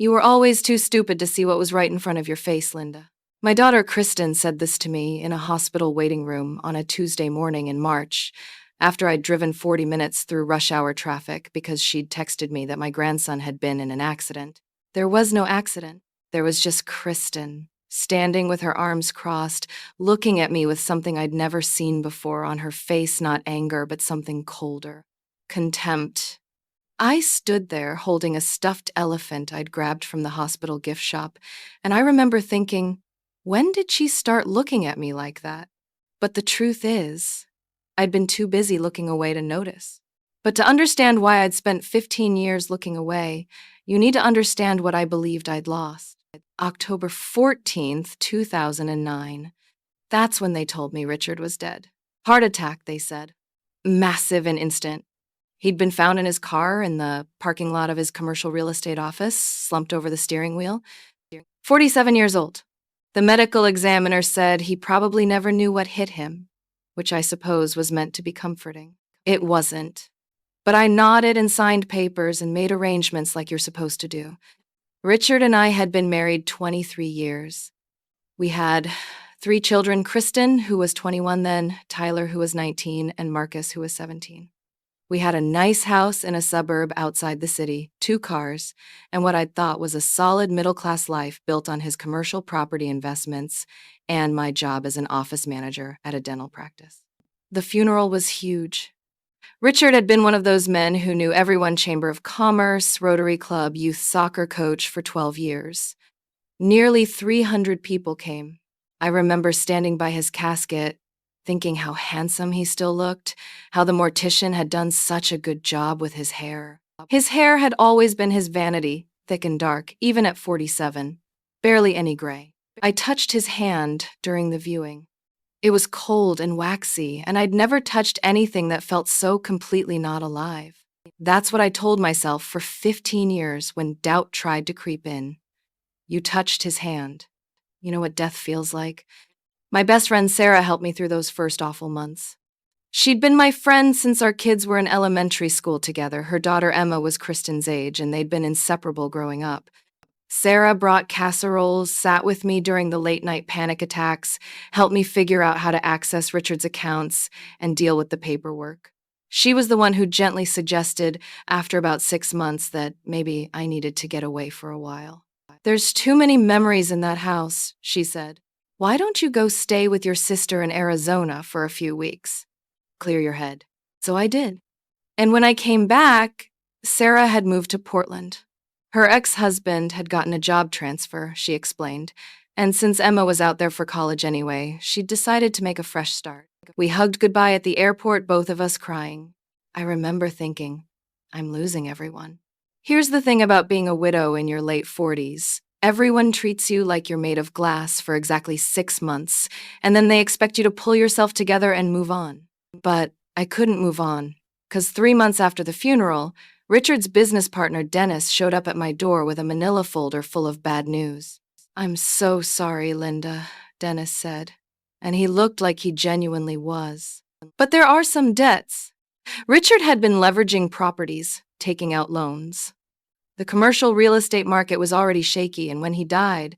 You were always too stupid to see what was right in front of your face, Linda. My daughter Kristen said this to me in a hospital waiting room on a Tuesday morning in March, after I'd driven 40 minutes through rush hour traffic because she'd texted me that my grandson had been in an accident. There was no accident. There was just Kristen, standing with her arms crossed, looking at me with something I'd never seen before on her face, not anger, but something colder. Contempt. I stood there holding a stuffed elephant I'd grabbed from the hospital gift shop, and I remember thinking, when did she start looking at me like that? But the truth is, I'd been too busy looking away to notice. But to understand why I'd spent 15 years looking away, you need to understand what I believed I'd lost. October 14th, 2009. That's when they told me Richard was dead. Heart attack, they said. Massive and instant. He'd been found in his car in the parking lot of his commercial real estate office, slumped over the steering wheel. 47 years old. The medical examiner said he probably never knew what hit him, which I suppose was meant to be comforting. It wasn't. But I nodded and signed papers and made arrangements like you're supposed to do. Richard and I had been married 23 years. We had 3 children, Kristen, who was 21 then, Tyler, who was 19, and Marcus, who was 17. We had a nice house in a suburb outside the city, 2 cars, and what I'd thought was a solid middle-class life built on his commercial property investments and my job as an office manager at a dental practice. The funeral was huge. Richard had been one of those men who knew everyone Chamber of Commerce, Rotary Club, youth soccer coach for 12 years. Nearly 300 people came. I remember standing by his casket, thinking how handsome he still looked, how the mortician had done such a good job with his hair. His hair had always been his vanity, thick and dark, even at 47, barely any gray. I touched his hand during the viewing. It was cold and waxy, and I'd never touched anything that felt so completely not alive. That's what I told myself for 15 years when doubt tried to creep in. You touched his hand. You know what death feels like? My best friend Sarah helped me through those first awful months. She'd been my friend since our kids were in elementary school together. Her daughter Emma was Kristen's age, and they'd been inseparable growing up. Sarah brought casseroles, sat with me during the late-night panic attacks, helped me figure out how to access Richard's accounts and deal with the paperwork. She was the one who gently suggested, after about 6 months, that maybe I needed to get away for a while. "There's too many memories in that house," she said. "Why don't you go stay with your sister in Arizona for a few weeks? Clear your head." So I did. And when I came back, Sarah had moved to Portland. Her ex-husband had gotten a job transfer, she explained, and since Emma was out there for college anyway, she'd decided to make a fresh start. We hugged goodbye at the airport, both of us crying. I remember thinking, I'm losing everyone. Here's the thing about being a widow in your late 40s. Everyone treats you like you're made of glass for exactly 6 months, and then they expect you to pull yourself together and move on. But I couldn't move on, because 3 months after the funeral, Richard's business partner Dennis showed up at my door with a manila folder full of bad news. "I'm so sorry, Linda," Dennis said, and he looked like he genuinely was. "But there are some debts." Richard had been leveraging properties, taking out loans. The commercial real estate market was already shaky, and when he died,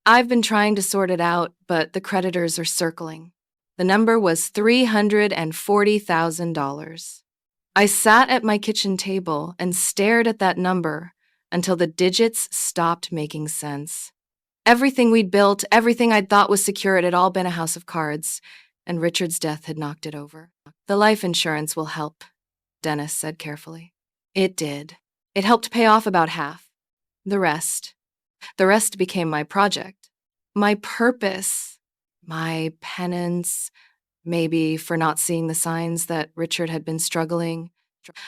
I've been trying to sort it out, but the creditors are circling. The number was $340,000. I sat at my kitchen table and stared at that number until the digits stopped making sense. Everything we'd built, everything I'd thought was secure, it had all been a house of cards, and Richard's death had knocked it over. "The life insurance will help," Dennis said carefully. It did. It helped pay off about half. The rest became my project, my purpose, my penance, maybe for not seeing the signs that Richard had been struggling.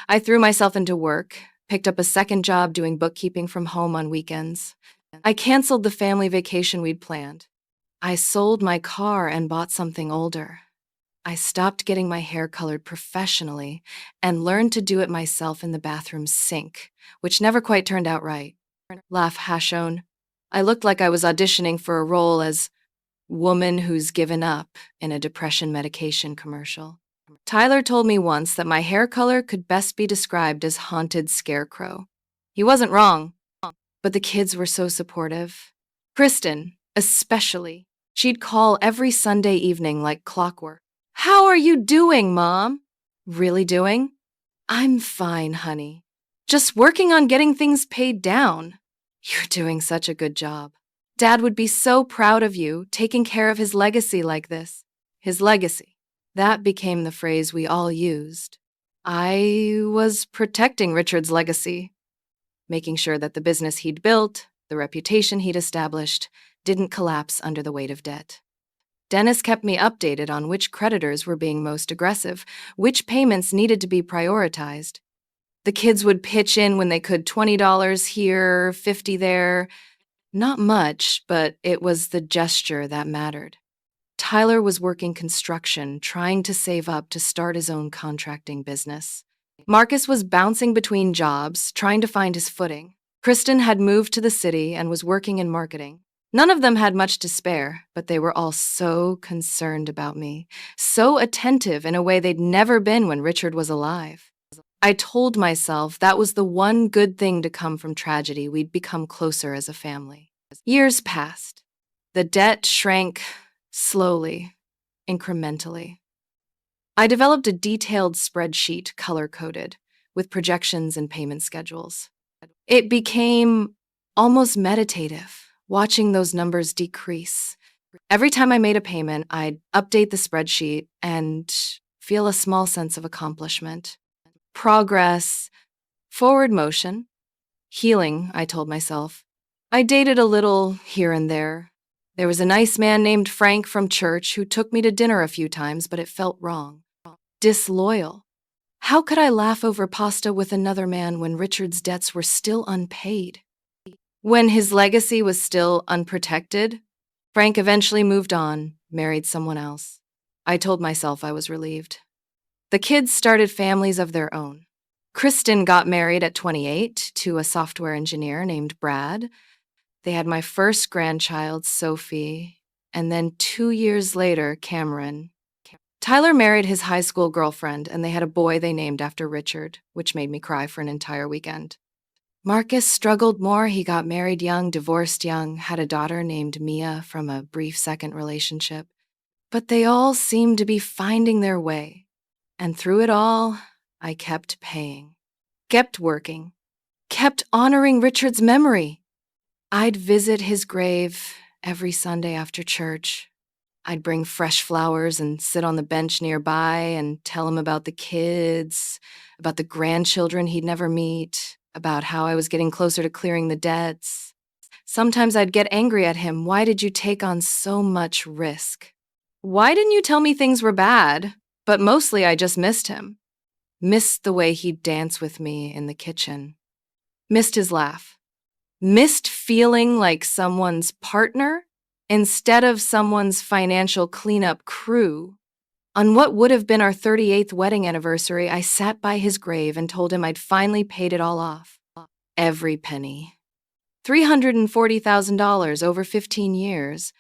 I threw myself into work, picked up a second job doing bookkeeping from home on weekends. I canceled the family vacation we'd planned. I sold my car and bought something older. I stopped getting my hair colored professionally and learned to do it myself in the bathroom sink, which never quite turned out right. Laugh Hashon. I looked like I was auditioning for a role as woman who's given up in a depression medication commercial. Tyler told me once that my hair color could best be described as haunted scarecrow. He wasn't wrong, but the kids were so supportive. Kristen, especially. She'd call every Sunday evening like clockwork. How are you doing, Mom? Really doing? I'm fine, honey. Just working on getting things paid down. You're doing such a good job. Dad would be so proud of you, taking care of his legacy like this. His legacy. That became the phrase we all used. I was protecting Richard's legacy, making sure that the business he'd built, the reputation he'd established, didn't collapse under the weight of debt. Dennis kept me updated on which creditors were being most aggressive, which payments needed to be prioritized. The kids would pitch in when they could, $20 here, $50 there. Not much, but it was the gesture that mattered. Tyler was working construction, trying to save up to start his own contracting business. Marcus was bouncing between jobs, trying to find his footing. Kristen had moved to the city and was working in marketing. None of them had much to spare, but they were all so concerned about me, so attentive in a way they'd never been when Richard was alive. I told myself that was the one good thing to come from tragedy. We'd become closer as a family. Years passed. The debt shrank slowly, incrementally. I developed a detailed spreadsheet, color-coded, with projections and payment schedules. It became almost meditative, watching those numbers decrease. Every time I made a payment, I'd update the spreadsheet and feel a small sense of accomplishment. Progress, forward motion, healing, I told myself. I dated a little here and there. There was a nice man named Frank from church who took me to dinner a few times, but it felt wrong. Disloyal. How could I laugh over pasta with another man when Richard's debts were still unpaid? When his legacy was still unprotected? Frank eventually moved on, married someone else. I told myself I was relieved. The kids started families of their own. Kristen got married at 28 to a software engineer named Brad. They had my first grandchild, Sophie, and then 2 years later, Cameron. Tyler married his high school girlfriend, and they had a boy they named after Richard, which made me cry for an entire weekend. Marcus struggled more. He got married young, divorced young, had a daughter named Mia from a brief second relationship. But they all seemed to be finding their way. And through it all, I kept paying, kept working, kept honoring Richard's memory. I'd visit his grave every Sunday after church. I'd bring fresh flowers and sit on the bench nearby and tell him about the kids, about the grandchildren he'd never meet, about how I was getting closer to clearing the debts. Sometimes I'd get angry at him. Why did you take on so much risk? Why didn't you tell me things were bad? But mostly I just missed him. Missed the way he'd dance with me in the kitchen. Missed his laugh. Missed feeling like someone's partner instead of someone's financial cleanup crew. On what would have been our 38th wedding anniversary, I sat by his grave and told him I'd finally paid it all off. Every penny. $340,000 over 15 years.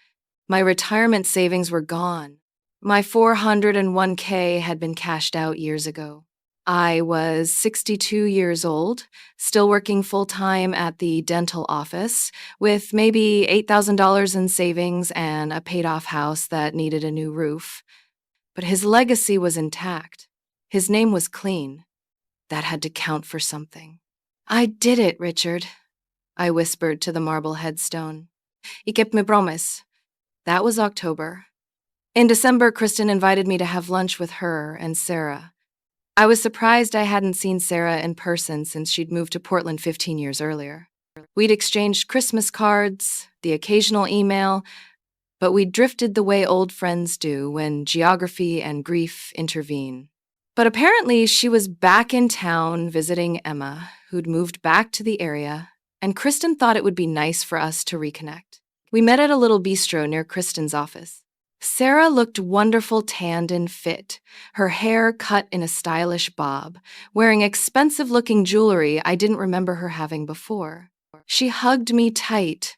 My retirement savings were gone. My 401k had been cashed out years ago. I was 62 years old, still working full-time at the dental office, with maybe $8,000 in savings and a paid-off house that needed a new roof. But his legacy was intact. His name was clean. That had to count for something. I did it, Richard, I whispered to the marble headstone. I kept my promise. That was October. In December, Kristen invited me to have lunch with her and Sarah. I was surprised I hadn't seen Sarah in person since she'd moved to Portland 15 years earlier. We'd exchanged Christmas cards, the occasional email, but we drifted the way old friends do when geography and grief intervene. But apparently she was back in town visiting Emma, who'd moved back to the area, and Kristen thought it would be nice for us to reconnect. We met at a little bistro near Kristen's office. Sarah looked wonderful, tanned and fit, her hair cut in a stylish bob, wearing expensive-looking jewelry I didn't remember her having before. She hugged me tight,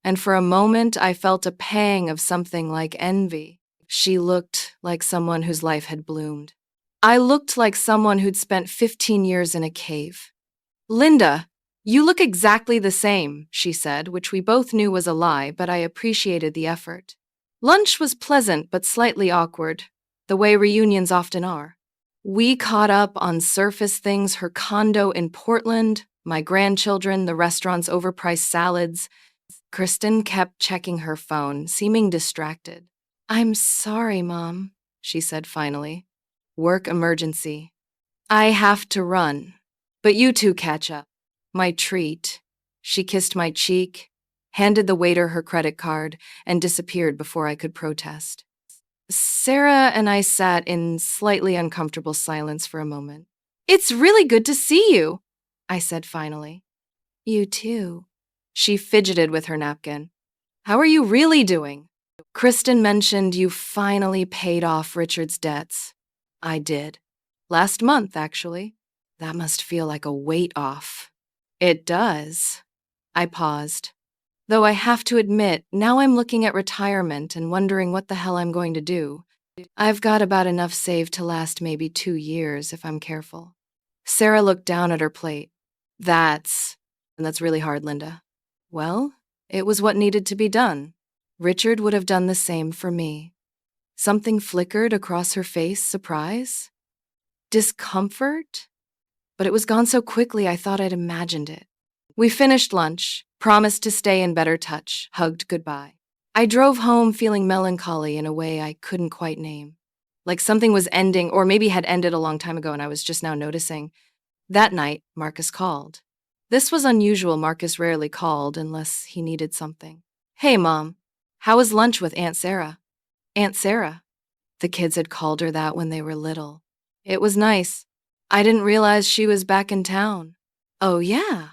and for a moment I felt a pang of something like envy. She looked like someone whose life had bloomed. I looked like someone who'd spent 15 years in a cave. "Linda, You look exactly the same, she said, which we both knew was a lie, but I appreciated the effort. Lunch was pleasant but slightly awkward, the way reunions often are. We caught up on surface things: her condo in Portland, my grandchildren, the restaurant's overpriced salads. Kristen kept checking her phone, seeming distracted. I'm sorry, Mom, she said finally. Work emergency. I have to run. But you two catch up. My treat. She kissed my cheek, handed the waiter her credit card, and disappeared before I could protest. Sarah and I sat in slightly uncomfortable silence for a moment. It's really good to see you, I said finally. You too. She fidgeted with her napkin. How are you really doing? Kristen mentioned you finally paid off Richard's debts. I did. Last month, actually. That must feel like a weight off. It does. I paused. Though I have to admit, now I'm looking at retirement and wondering what the hell I'm going to do. I've got about enough saved to last maybe 2 years if I'm careful. Sarah looked down at her plate. That's really hard, Linda. Well, it was what needed to be done. Richard would have done the same for me. Something flickered across her face, surprise? Discomfort? But it was gone so quickly I thought I'd imagined it. We finished lunch, promised to stay in better touch, hugged goodbye. I drove home feeling melancholy in a way I couldn't quite name. Like something was ending, or maybe had ended a long time ago and I was just now noticing. That night, Marcus called. This was unusual. Marcus rarely called unless he needed something. Hey, Mom, how was lunch with Aunt Sarah? Aunt Sarah. The kids had called her that when they were little. It was nice. I didn't realize she was back in town. Oh, yeah.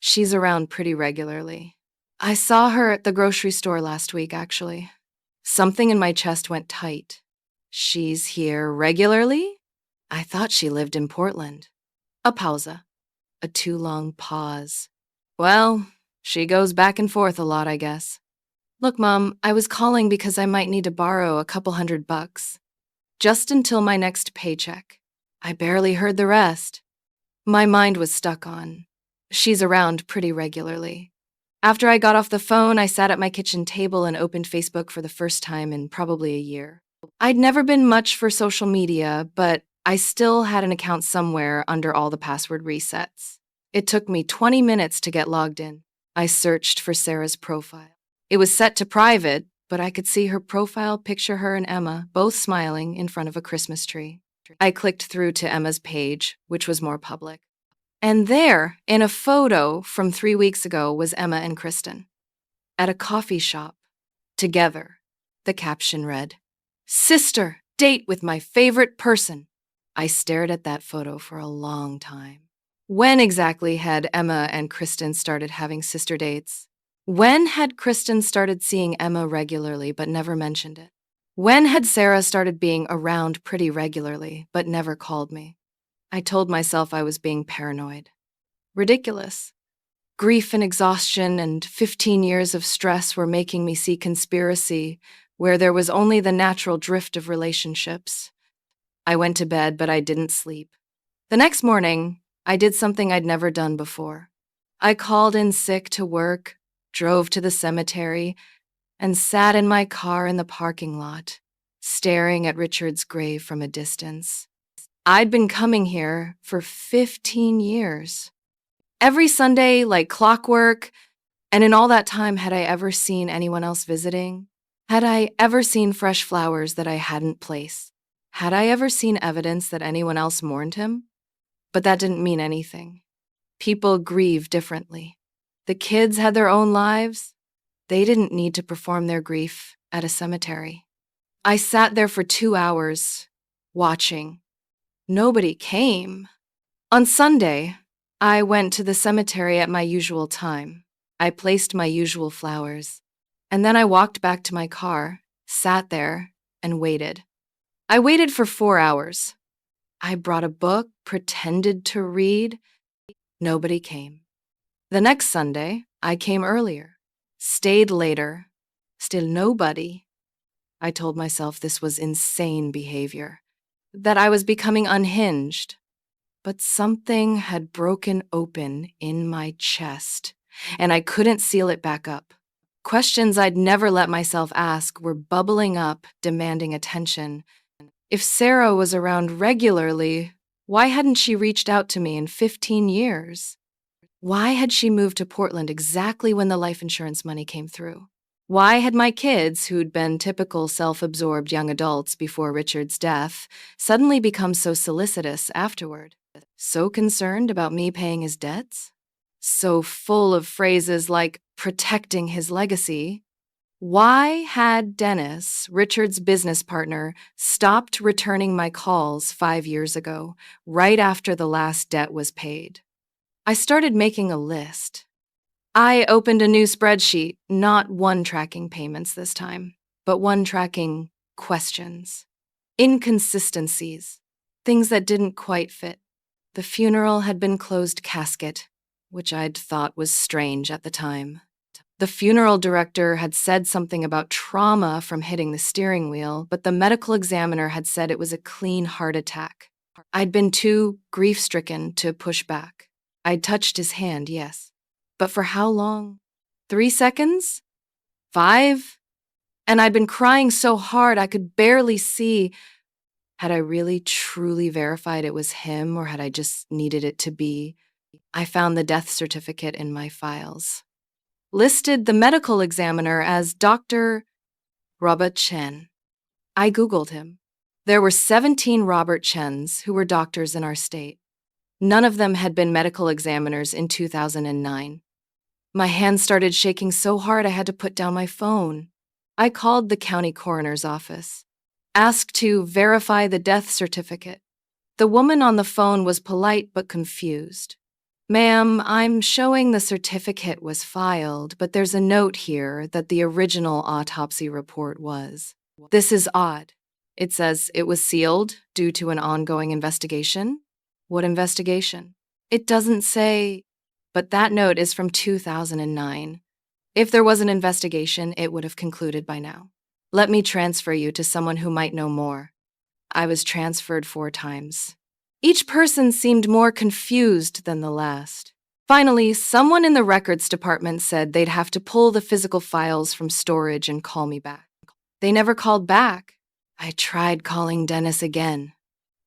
She's around pretty regularly. I saw her at the grocery store last week, actually. Something in my chest went tight. She's here regularly? I thought she lived in Portland. A pausa. A too long pause. Well, she goes back and forth a lot, I guess. Look, Mom, I was calling because I might need to borrow a couple $100. Just until my next paycheck. I barely heard the rest. My mind was stuck on. She's around pretty regularly. After I got off the phone, I sat at my kitchen table and opened Facebook for the first time in probably a year. I'd never been much for social media, but I still had an account somewhere under all the password resets. It took me 20 minutes to get logged in. I searched for Sarah's profile. It was set to private, but I could see her profile picture her and Emma both smiling in front of a Christmas tree. I clicked through to Emma's page, which was more public. And there, in a photo from 3 weeks ago, was Emma and Kristen. At a coffee shop. Together. The caption read, Sister, date with my favorite person. I stared at that photo for a long time. When exactly had Emma and Kristen started having sister dates? When had Kristen started seeing Emma regularly but never mentioned it? When had Sarah started being around pretty regularly but never called me? I told myself I was being paranoid. Ridiculous. Grief and exhaustion and 15 years of stress were making me see conspiracy where there was only the natural drift of relationships. I went to bed, but I didn't sleep. The next morning, I did something I'd never done before. I called in sick to work, drove to the cemetery, and sat in my car in the parking lot, staring at Richard's grave from a distance. I'd been coming here for 15 years. Every Sunday, like clockwork, and in all that time, had I ever seen anyone else visiting? Had I ever seen fresh flowers that I hadn't placed? Had I ever seen evidence that anyone else mourned him? But that didn't mean anything. People grieve differently. The kids had their own lives. They didn't need to perform their grief at a cemetery. I sat there for 2 hours, watching. Nobody came. On Sunday, I went to the cemetery at my usual time. I placed my usual flowers, and then I walked back to my car, sat there, and waited. I waited for 4 hours. I brought a book, pretended to read. Nobody came. The next Sunday, I came earlier, stayed later. Still nobody. I told myself this was insane behavior, that I was becoming unhinged. but something had broken open in my chest, and I couldn't seal it back up. Questions I'd never let myself ask were bubbling up, demanding attention. If Sarah was around regularly, why hadn't she reached out to me in 15 years? Why had she moved to Portland exactly when the life insurance money came through? Why had my kids, who'd been typical self-absorbed young adults before Richard's death, suddenly become so solicitous afterward? So concerned about me paying his debts? So full of phrases like protecting his legacy? Why had Dennis, Richard's business partner, stopped returning my calls 5 years ago, right after the last debt was paid? I started making a list. I opened a new spreadsheet, not one tracking payments this time, but one tracking questions, inconsistencies, things that didn't quite fit. The funeral had been closed casket, which I'd thought was strange at the time. The funeral director had said something about trauma from hitting the steering wheel, but the medical examiner had said it was a clean heart attack. I'd been too grief-stricken to push back. I'd touched his hand, yes. But for how long? 3 seconds? 5? And I'd been crying so hard I could barely see. Had I really truly verified it was him, or had I just needed it to be? I found the death certificate in my files. Listed the medical examiner as Dr. Robert Chen. I Googled him. There were 17 Robert Chens who were doctors in our state. None of them had been medical examiners in 2009. My hand started shaking so hard I had to put down my phone. I called the county coroner's office, asked to verify the death certificate. The woman on the phone was polite but confused. "Ma'am, I'm showing the certificate was filed, but there's a note here that the original autopsy report was. This is odd. It says it was sealed due to an ongoing investigation." What investigation? It doesn't say, but that note is from 2009. If there was an investigation, it would have concluded by now. Let me transfer you to someone who might know more. I was transferred 4 times. Each person seemed more confused than the last. Finally, someone in the records department said they'd have to pull the physical files from storage and call me back. They never called back. I tried calling Dennis again.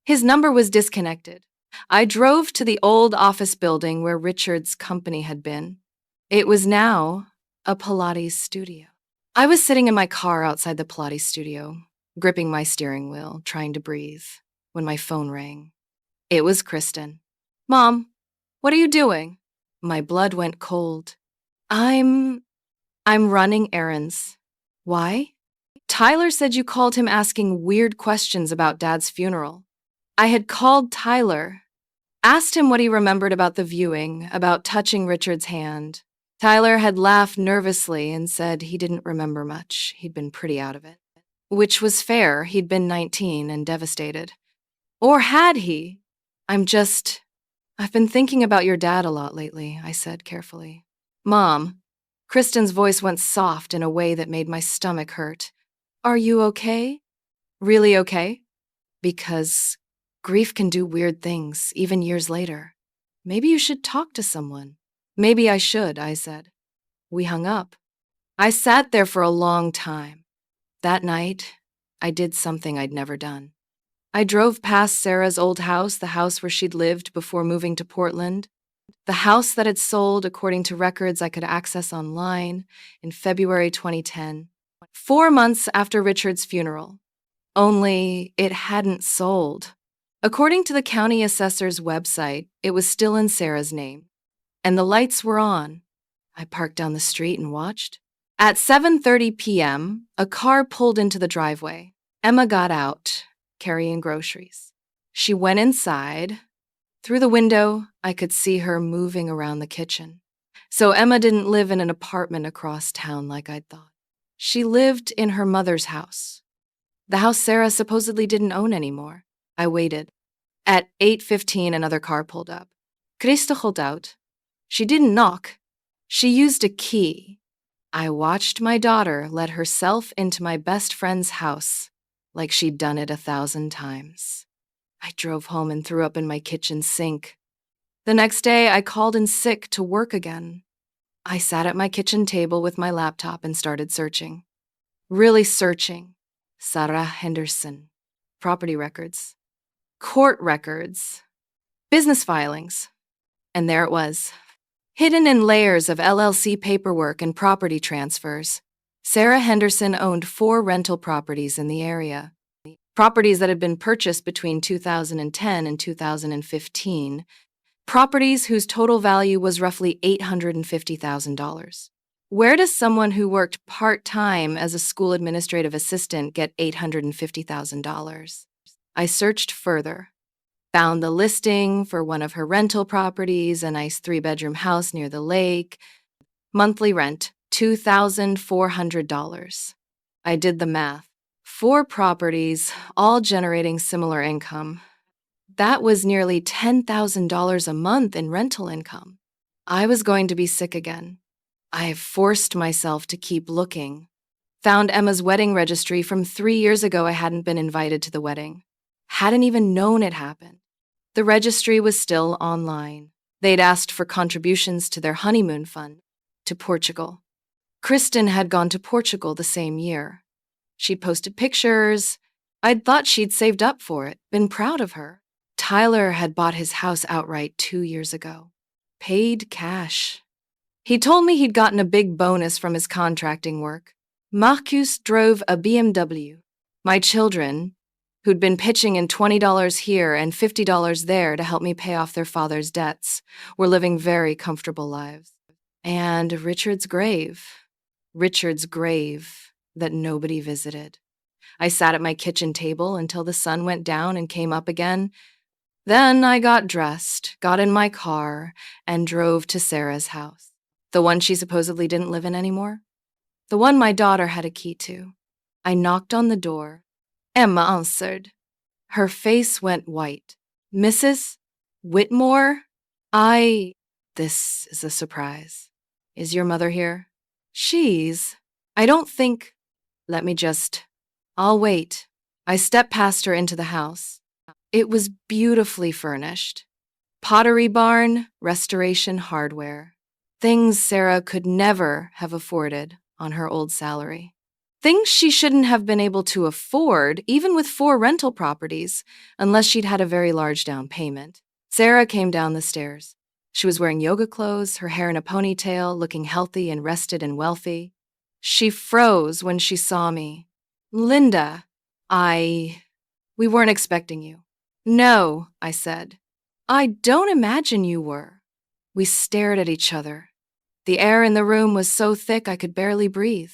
His number was disconnected. I drove to the old office building where Richard's company had been. It was now a Pilates studio. I was sitting in my car outside the Pilates studio, gripping my steering wheel, trying to breathe, when my phone rang. It was Kristen. "Mom, what are you doing?" My blood went cold. I'm running errands." "Why?" "Tyler said you called him asking weird questions about Dad's funeral." I had called Tyler, asked him what he remembered about the viewing, about touching Richard's hand. Tyler had laughed nervously and said he didn't remember much. He'd been pretty out of it. Which was fair. He'd been 19 and devastated. Or had he? I've been thinking about your dad a lot lately," I said carefully. "Mom," Kristen's voice went soft in a way that made my stomach hurt. "Are you okay? Really okay? Because grief can do weird things, even years later. Maybe you should talk to someone." "Maybe I should," I said. We hung up. I sat there for a long time. That night, I did something I'd never done. I drove past Sarah's old house, the house where she'd lived before moving to Portland, the house that had sold, according to records I could access online, in February 2010, 4 months after Richard's funeral. Only it hadn't sold. According to the county assessor's website, it was still in Sarah's name, and the lights were on. I parked down the street and watched. At 7:30 p.m., a car pulled into the driveway. Emma got out, carrying groceries. She went inside. Through the window, I could see her moving around the kitchen. So Emma didn't live in an apartment across town like I'd thought. She lived in her mother's house, the house Sarah supposedly didn't own anymore. I waited. At 8:15, another car pulled up. Krista got out. She didn't knock. She used a key. I watched my daughter let herself into my best friend's house like she'd done it 1,000 times. I drove home and threw up in my kitchen sink. The next day, I called in sick to work again. I sat at my kitchen table with my laptop and started searching. Really searching. Sarah Henderson. Property records. Court records. Business filings. And there it was. Hidden in layers of LLC paperwork and property transfers, Sarah Henderson owned 4 rental properties in the area. Properties that had been purchased between 2010 and 2015. Properties whose total value was roughly $850,000. Where does someone who worked part-time as a school administrative assistant get $850,000? I searched further. Found the listing for one of her rental properties, a nice 3-bedroom house near the lake. Monthly rent, $2,400. I did the math. 4 properties, all generating similar income. That was nearly $10,000 a month in rental income. I was going to be sick again. I forced myself to keep looking. Found Emma's wedding registry from 3 years ago. I hadn't been invited to the wedding. Hadn't even known it happened. The registry was still online. They'd asked for contributions to their honeymoon fund, to Portugal. Kristen had gone to Portugal the same year. She'd posted pictures. I'd thought she'd saved up for it, been proud of her. Tyler had bought his house outright 2 years ago. Paid cash. He told me he'd gotten a big bonus from his contracting work. Marcus drove a BMW. My children, who'd been pitching in $20 here and $50 there to help me pay off their father's debts, were living very comfortable lives. And Richard's grave that nobody visited. I sat at my kitchen table until the sun went down and came up again. Then I got dressed, got in my car, and drove to Sarah's house. The one she supposedly didn't live in anymore. The one my daughter had a key to. I knocked on the door. Emma answered. Her face went white. Mrs. Whitmore? This is a surprise. Is your mother here? I don't think. I'll wait. I stepped past her into the house. It was beautifully furnished. Pottery barn, restoration hardware. Things Sarah could never have afforded on her old salary. Things she shouldn't have been able to afford, even with 4 rental properties, unless she'd had a very large down payment. Sarah came down the stairs. She was wearing yoga clothes, her hair in a ponytail, looking healthy and rested and wealthy. She froze when she saw me. Linda, we weren't expecting you. No, I said. I don't imagine you were. We stared at each other. The air in the room was so thick I could barely breathe.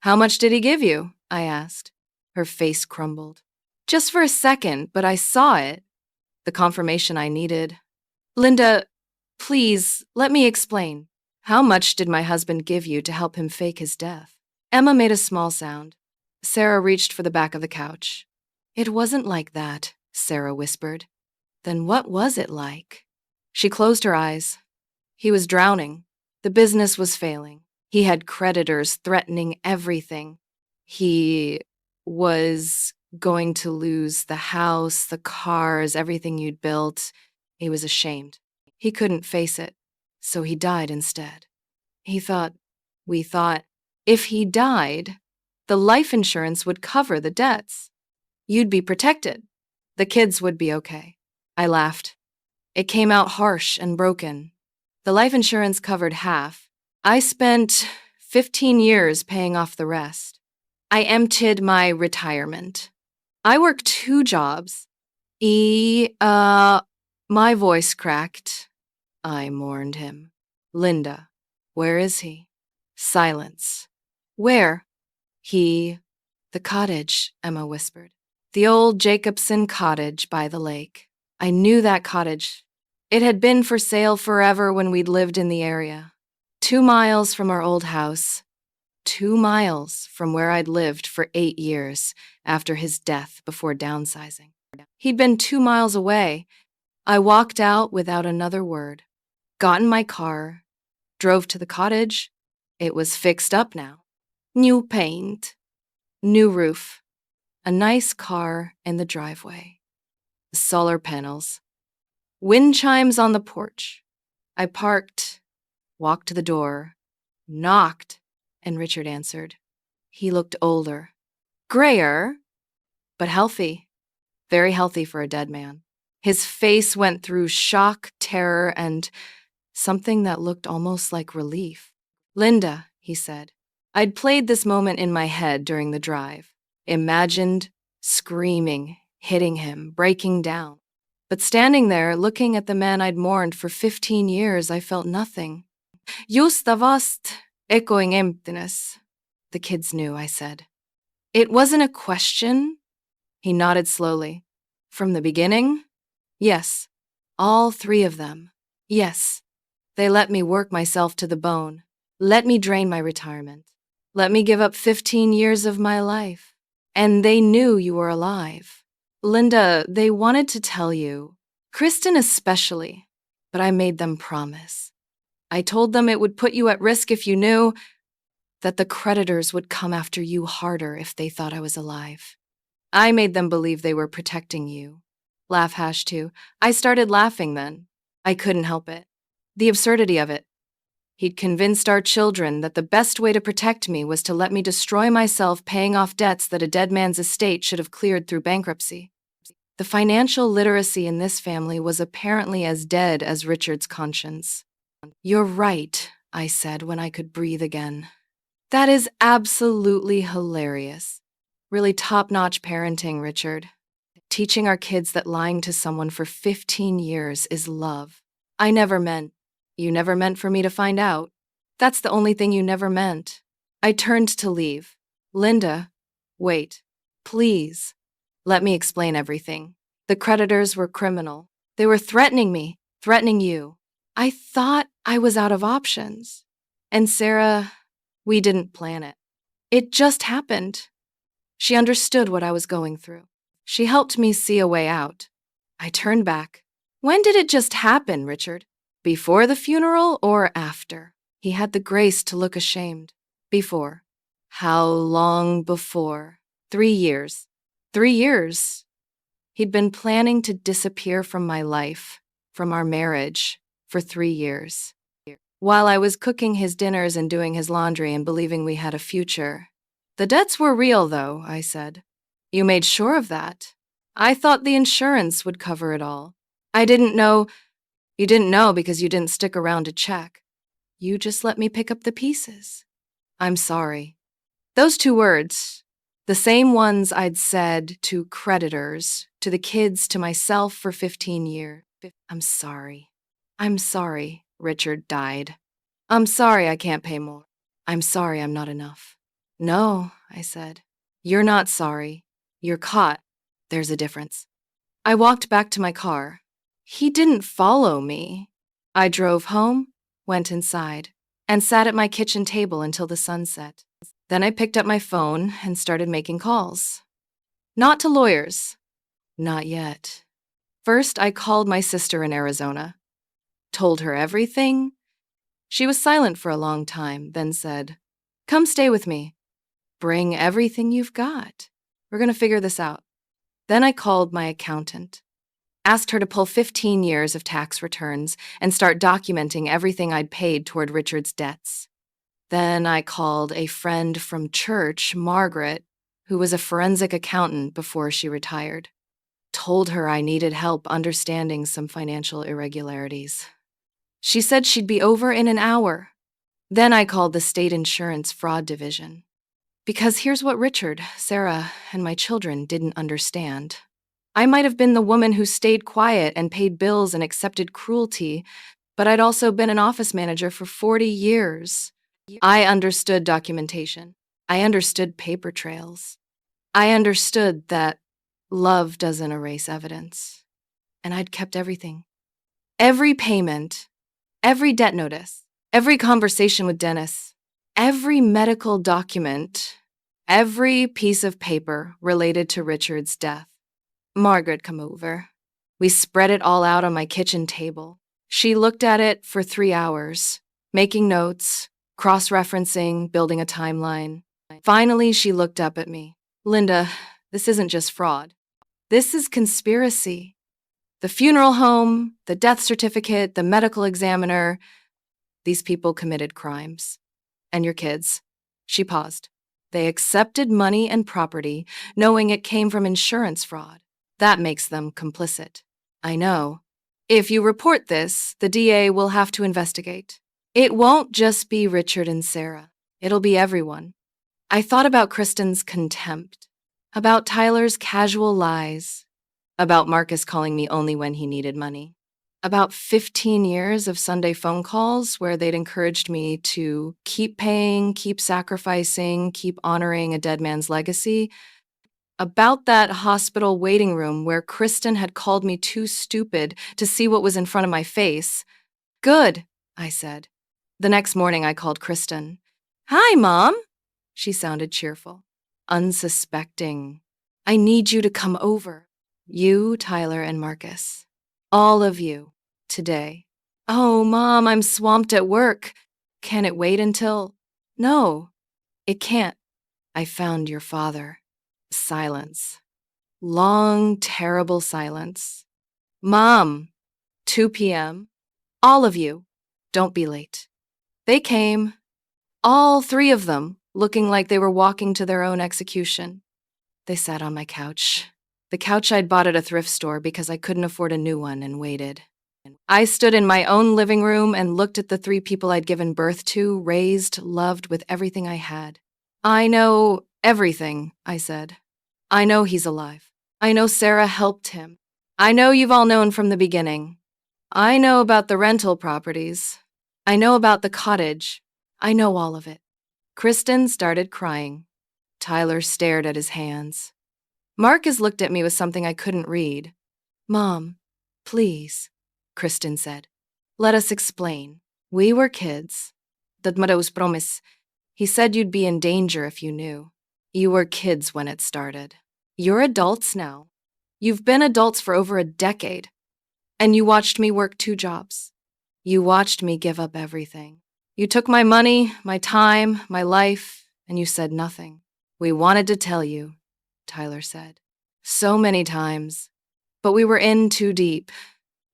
How much did he give you? I asked. Her face crumbled. Just for a second, but I saw it. The confirmation I needed. Linda, please, let me explain. How much did my husband give you to help him fake his death? Emma made a small sound. Sarah reached for the back of the couch. It wasn't like that, Sarah whispered. Then what was it like? She closed her eyes. He was drowning. The business was failing. He had creditors threatening everything. He was going to lose the house, the cars, everything you'd built. He was ashamed. He couldn't face it, so he died instead. We thought, if he died, the life insurance would cover the debts. You'd be protected. The kids would be okay. I laughed. It came out harsh and broken. The life insurance covered half. I spent 15 years paying off the rest. I emptied my retirement. I worked 2 jobs. My voice cracked. I mourned him. Linda, where is he? Silence. Where? The cottage, Emma whispered. The old Jacobson cottage by the lake. I knew that cottage. It had been for sale forever when we'd lived in the area. 2 miles from our old house. 2 miles from where I'd lived for 8 years after his death before downsizing. He'd been 2 miles away. I walked out without another word. Got in my car. Drove to the cottage. It was fixed up now. New paint. New roof. A nice car in the driveway. solar panels, wind chimes on the porch. I parked, walked to the door, knocked, and Richard answered. He looked older, grayer, but healthy, very healthy for a dead man. His face went through shock, terror, and something that looked almost like relief. Linda, he said. I'd played this moment in my head during the drive, imagined screaming, hitting him, breaking down. But standing there, looking at the man I'd mourned for 15 years, I felt nothing. Just a vast, echoing emptiness. The kids knew, I said. It wasn't a question. He nodded slowly. From the beginning? Yes. All three of them. Yes. They let me work myself to the bone. Let me drain my retirement. Let me give up 15 years of my life. And they knew you were alive. Linda, they wanted to tell you. Kristen especially. But I made them promise. I told them it would put you at risk if you knew that the creditors would come after you harder if they thought I was alive. I made them believe they were protecting you. Laugh hash 2. I started laughing then. I couldn't help it. The absurdity of it. He'd convinced our children that the best way to protect me was to let me destroy myself paying off debts that a dead man's estate should have cleared through bankruptcy. The financial literacy in this family was apparently as dead as Richard's conscience. You're right, I said when I could breathe again. That is absolutely hilarious. Really top-notch parenting, Richard. Teaching our kids that lying to someone for 15 years is love. You never meant for me to find out. That's the only thing you never meant. I turned to leave. Linda, wait. Please. Let me explain everything. The creditors were criminal. They were threatening me, threatening you. I thought I was out of options. And Sarah, we didn't plan it. It just happened. She understood what I was going through. She helped me see a way out. I turned back. When did it just happen, Richard? Before the funeral or after? He had the grace to look ashamed. Before. How long before? 3 years. 3 years. He'd been planning to disappear from my life, from our marriage, for 3 years. While I was cooking his dinners and doing his laundry and believing we had a future. The debts were real, though, I said. You made sure of that. I thought the insurance would cover it all. I didn't know. You didn't know because you didn't stick around to check. You just let me pick up the pieces. I'm sorry. Those 2 words, the same ones I'd said to creditors, to the kids, to myself for 15 years. I'm sorry. I'm sorry Richard died. I'm sorry I can't pay more. I'm sorry I'm not enough. No, I said. You're not sorry. You're caught. There's a difference. I walked back to my car. He didn't follow me. I drove home, went inside, and sat at my kitchen table until the sun set. Then I picked up my phone and started making calls. Not to lawyers. Not yet. First, I called my sister in Arizona. Told her everything. She was silent for a long time, then said, "Come stay with me. Bring everything you've got. We're going to figure this out." Then I called my accountant. Asked her to pull 15 years of tax returns and start documenting everything I'd paid toward Richard's debts. Then I called a friend from church, Margaret, who was a forensic accountant before she retired. Told her I needed help understanding some financial irregularities. She said she'd be over in an hour. Then I called the state insurance fraud division. Because here's what Richard, Sarah, and my children didn't understand. I might have been the woman who stayed quiet and paid bills and accepted cruelty, but I'd also been an office manager for 40 years. I understood documentation. I understood paper trails. I understood that love doesn't erase evidence. And I'd kept everything. Every payment, every debt notice, every conversation with Dennis, every medical document, every piece of paper related to Richard's death. Margaret come over. We spread it all out on my kitchen table. She looked at it for 3 hours, making notes, cross-referencing, building a timeline. Finally, she looked up at me. Linda, this isn't just fraud. This is conspiracy. The funeral home, the death certificate, the medical examiner. These people committed crimes. And your kids. She paused. They accepted money and property, knowing it came from insurance fraud. That makes them complicit. I know. If you report this, the DA will have to investigate. It won't just be Richard and Sarah. It'll be everyone. I thought about Kristen's contempt, about Tyler's casual lies, about Marcus calling me only when he needed money, about 15 years of Sunday phone calls where they'd encouraged me to keep paying, keep sacrificing, keep honoring a dead man's legacy, about that hospital waiting room where Kristen had called me too stupid to see what was in front of my face. Good, I said. The next morning I called Kristen. Hi, Mom. She sounded cheerful, unsuspecting. I need you to come over. You, Tyler, and Marcus. All of you. Today. Oh, Mom, I'm swamped at work. Can it wait until... No, it can't. I found your father. Silence. Long, terrible silence. Mom, 2 p.m. All of you. Don't be late. They came. All 3 of them, looking like they were walking to their own execution. They sat on my couch. The couch I'd bought at a thrift store because I couldn't afford a new one, and waited. I stood in my own living room and looked at the 3 people I'd given birth to, raised, loved with everything I had. I know everything, I said. I know he's alive. I know Sarah helped him. I know you've all known from the beginning. I know about the rental properties. I know about the cottage. I know all of it. Kristen started crying. Tyler stared at his hands. Marcus looked at me with something I couldn't read. Mom, please, Kristen said. Let us explain. We were kids. Dadmados promise. He said you'd be in danger if you knew. You were kids when it started. You're adults now. You've been adults for over a decade. And you watched me work 2 jobs. You watched me give up everything. You took my money, my time, my life, and you said nothing. We wanted to tell you, Tyler said. So many times. But we were in too deep.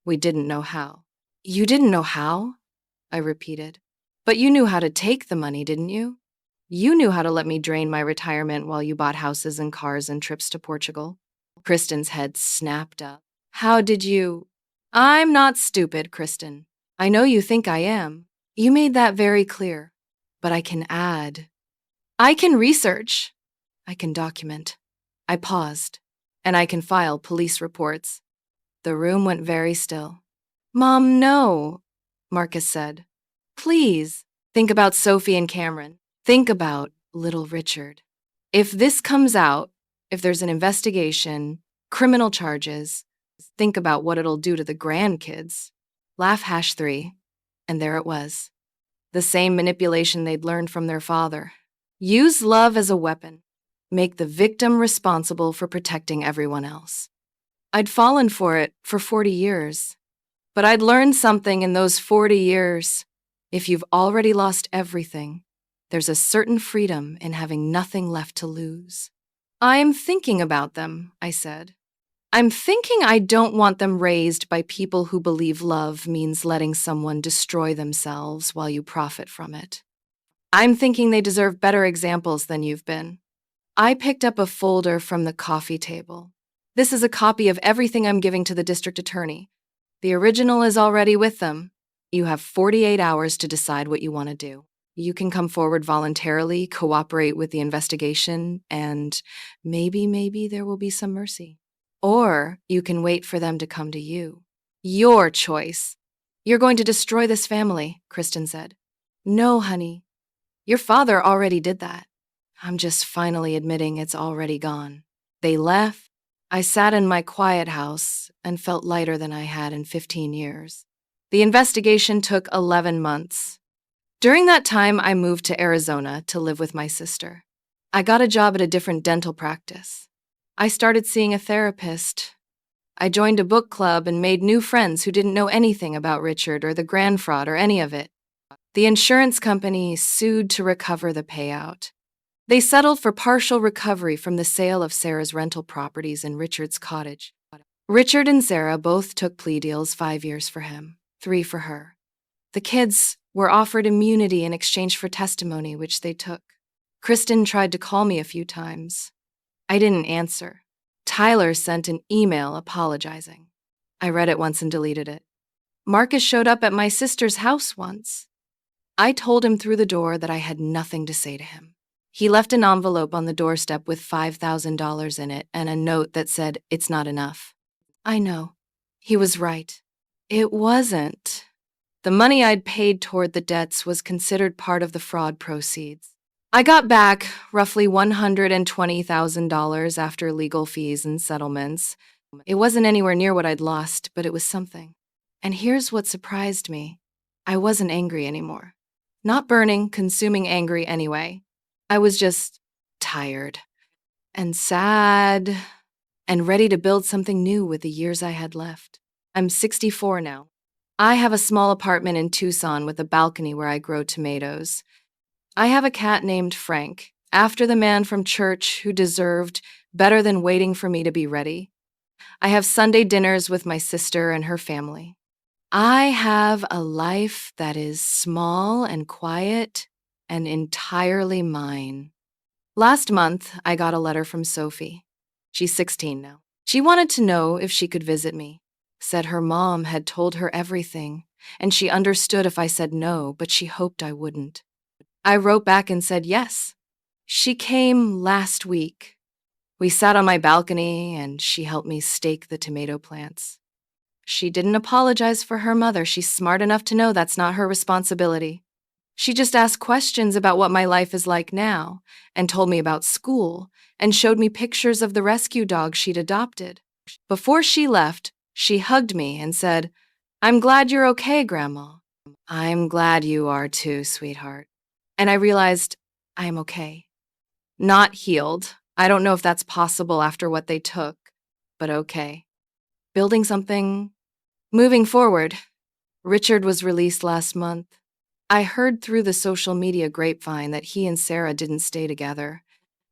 We didn't know how. You didn't know how? I repeated. But you knew how to take the money, didn't you? You knew how to let me drain my retirement while you bought houses and cars and trips to Portugal. Kristen's head snapped up. How did you? I'm not stupid, Kristen. I know you think I am. You made that very clear. But I can add. I can research. I can document. I paused. And I can file police reports. The room went very still. Mom, no, Marcus said. Please, think about Sophie and Cameron. Think about little Richard. If this comes out, if there's an investigation, criminal charges, think about what it'll do to the grandkids. Laugh #3. And there it was. The same manipulation they'd learned from their father. Use love as a weapon. Make the victim responsible for protecting everyone else. I'd fallen for it for 40 years. But I'd learned something in those 40 years. If you've already lost everything, there's a certain freedom in having nothing left to lose. I'm thinking about them, I said. I'm thinking I don't want them raised by people who believe love means letting someone destroy themselves while you profit from it. I'm thinking they deserve better examples than you've been. I picked up a folder from the coffee table. This is a copy of everything I'm giving to the district attorney. The original is already with them. You have 48 hours to decide what you want to do. You can come forward voluntarily, cooperate with the investigation, and maybe there will be some mercy. Or you can wait for them to come to you. Your choice. You're going to destroy this family, Kristen said. No, honey. Your father already did that. I'm just finally admitting it's already gone. They left. I sat in my quiet house and felt lighter than I had in 15 years. The investigation took 11 months. During that time, I moved to Arizona to live with my sister. I got a job at a different dental practice. I started seeing a therapist. I joined a book club and made new friends who didn't know anything about Richard or the grand fraud or any of it. The insurance company sued to recover the payout. They settled for partial recovery from the sale of Sarah's rental properties in Richard's cottage. Richard and Sarah both took plea deals, 5 years for him, 3 for her. The kids were offered immunity in exchange for testimony, which they took. Kristen tried to call me a few times. I didn't answer. Tyler sent an email apologizing. I read it once and deleted it. Marcus showed up at my sister's house once. I told him through the door that I had nothing to say to him. He left an envelope on the doorstep with $5,000 in it and a note that said, "It's not enough." I know. He was right. It wasn't. The money I'd paid toward the debts was considered part of the fraud proceeds. I got back roughly $120,000 after legal fees and settlements. It wasn't anywhere near what I'd lost, but it was something. And here's what surprised me. I wasn't angry anymore. Not burning, consuming angry anyway. I was just tired and sad and ready to build something new with the years I had left. I'm 64 now. I have a small apartment in Tucson with a balcony where I grow tomatoes. I have a cat named Frank, after the man from church who deserved better than waiting for me to be ready. I have Sunday dinners with my sister and her family. I have a life that is small and quiet and entirely mine. Last month, I got a letter from Sophie. She's 16 now. She wanted to know if she could visit me. Said her mom had told her everything, and she understood if I said no, but she hoped I wouldn't. I wrote back and said yes. She came last week. We sat on my balcony, and she helped me stake the tomato plants. She didn't apologize for her mother. She's smart enough to know that's not her responsibility. She just asked questions about what my life is like now, and told me about school, and showed me pictures of the rescue dog she'd adopted. Before she left, she hugged me and said, "I'm glad you're okay, Grandma." "I'm glad you are too, sweetheart." And I realized I'm okay. Not healed. I don't know if that's possible after what they took, but okay. Building something, moving forward. Richard was released last month. I heard through the social media grapevine that he and Sarah didn't stay together.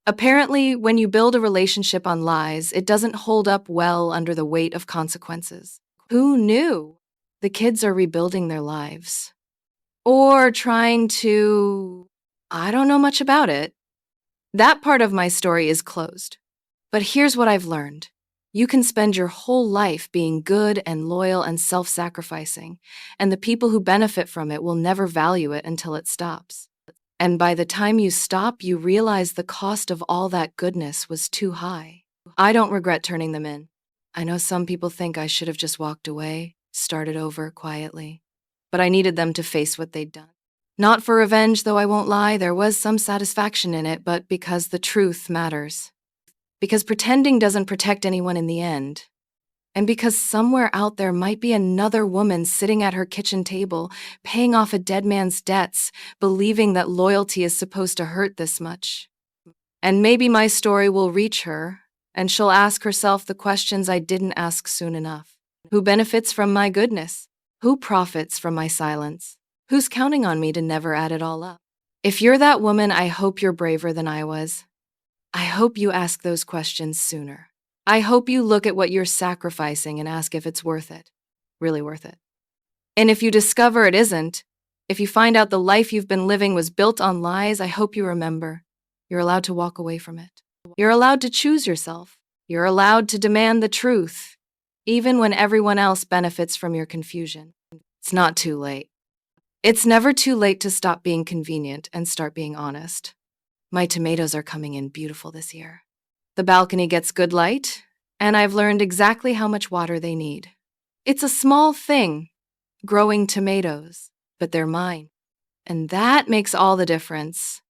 Apparently, when you build a relationship on lies, it doesn't hold up well under the weight of consequences. Who knew? The kids are rebuilding their lives. Or trying to... I don't know much about it. That part of my story is closed. But here's what I've learned. You can spend your whole life being good and loyal and self-sacrificing, and the people who benefit from it will never value it until it stops. And by the time you stop, you realize the cost of all that goodness was too high. I don't regret turning them in. I know some people think I should have just walked away, started over quietly, but I needed them to face what they'd done. Not for revenge, though I won't lie, there was some satisfaction in it, but because the truth matters. Because pretending doesn't protect anyone in the end. And because somewhere out there might be another woman sitting at her kitchen table, paying off a dead man's debts, believing that loyalty is supposed to hurt this much. And maybe my story will reach her, and she'll ask herself the questions I didn't ask soon enough. Who benefits from my goodness? Who profits from my silence? Who's counting on me to never add it all up? If you're that woman, I hope you're braver than I was. I hope you ask those questions sooner. I hope you look at what you're sacrificing and ask if it's worth it. Really worth it. And if you discover it isn't, if you find out the life you've been living was built on lies, I hope you remember. You're allowed to walk away from it. You're allowed to choose yourself. You're allowed to demand the truth, even when everyone else benefits from your confusion. It's not too late. It's never too late to stop being convenient and start being honest. My tomatoes are coming in beautiful this year. The balcony gets good light, and I've learned exactly how much water they need. It's a small thing, growing tomatoes, but they're mine. And that makes all the difference.